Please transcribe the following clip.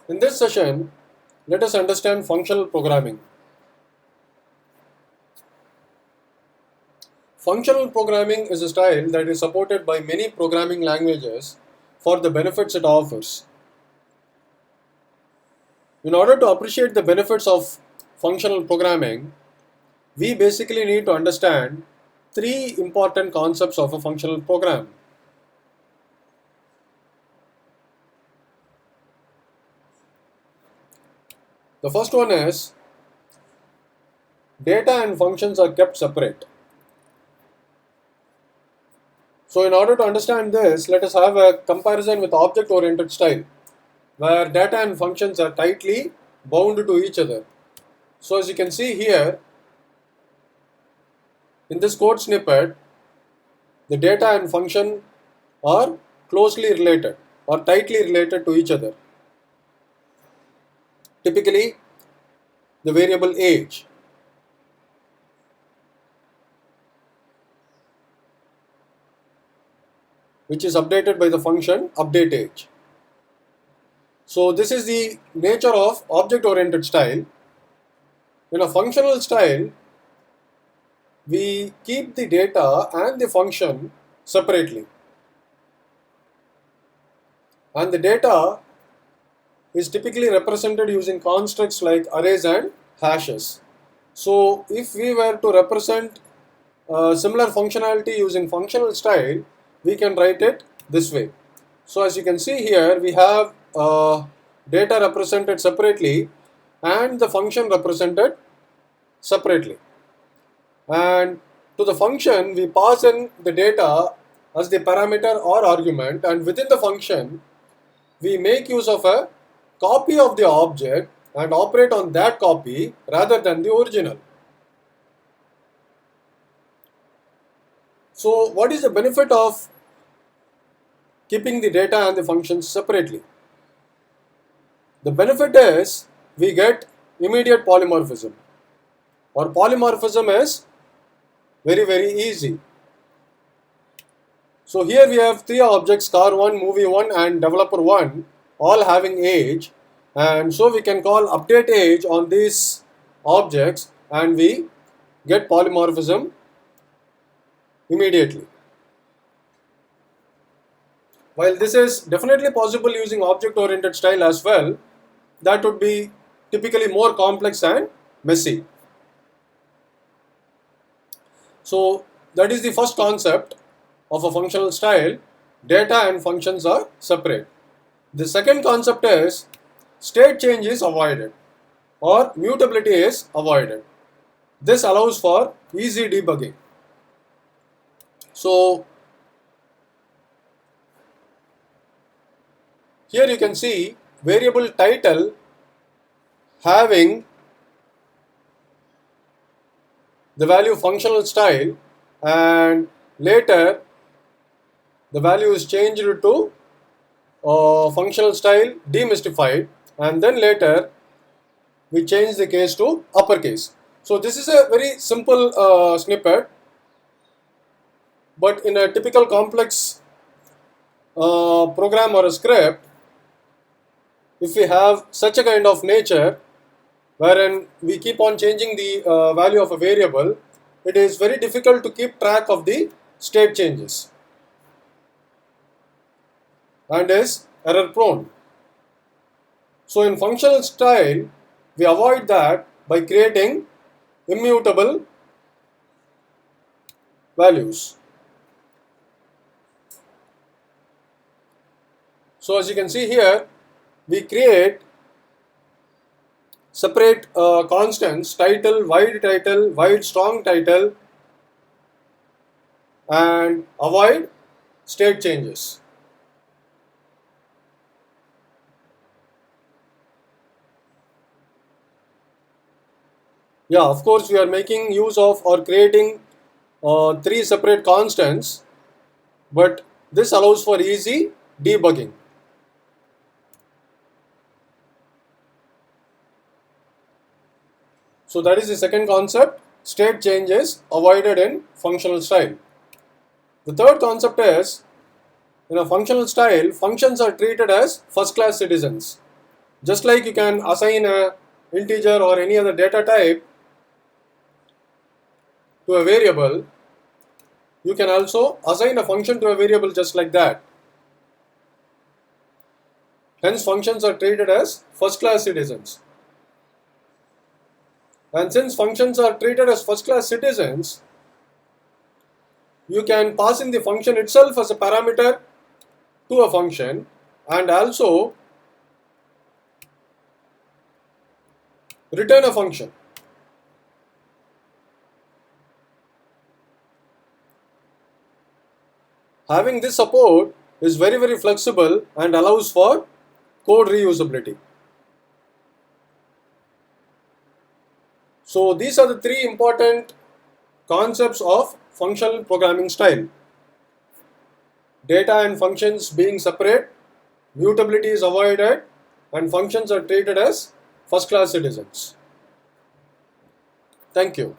In this session, let us understand functional programming. Functional programming is a style that is supported by many programming languages for the benefits it offers. In order to appreciate the benefits of functional programming, we basically need to understand three important concepts of a functional program. The first one is data and functions are kept separate. So in order to understand this, let us have a comparison with object-oriented style, where data and functions are tightly bound to each other. So as you can see here, in this code snippet, the data and function are closely related or tightly related to each other. Typically, the variable age. Which is updated by the function updateAge. So this is the nature of object-oriented style. In a functional style, we keep the data and the function separately. And the data is typically represented using constructs like arrays and hashes. So if we were to represent similar functionality using functional style, we can write it this way. So as you can see here, we have data represented separately and the function represented separately. And to the function, we pass in the data as the parameter or argument, and within the function, we make use of a copy of the object and operate on that copy rather than the original. So what is the benefit of keeping the data and the functions separately? The benefit is we get immediate polymorphism, or polymorphism is very easy. So here we have three objects, car1, movie1 and developer1, all having age, and so we can call updateAge on these objects and we get polymorphism immediately. While this is definitely possible using object-oriented style as well, that would be typically more complex and messy. So that is the first concept of a functional style. Data and functions are separate. The second concept is state change is avoided or mutability is avoided. This allows for easy debugging. So here you can see variable title having the value functional style, and later the value is changed to functional style demystified, and then later we change the case to uppercase. So this is a very simple snippet, but in a typical complex program or a script, if we have such a kind of nature wherein we keep on changing the value of a variable, it is very difficult to keep track of the state changes and is error prone. So in functional style, we avoid that by creating immutable values. So as you can see here, we create separate constants, title, wide strong title, and avoid state changes. Yeah, of course we are making use of or creating three separate constants, but this allows for easy debugging. So that is the second concept, state change is avoided in functional style. The third concept is, in a functional style, functions are treated as first class citizens. Just like you can assign a integer or any other data type to a variable, you can also assign a function to a variable just like that. Hence, functions are treated as first-class citizens. And since functions are treated as first-class citizens, you can pass in the function itself as a parameter to a function, and also return a function. Having this support is very flexible and allows for code reusability. So these are the three important concepts of functional programming style. Data and functions being separate, mutability is avoided, and functions are treated as first-class citizens. Thank you.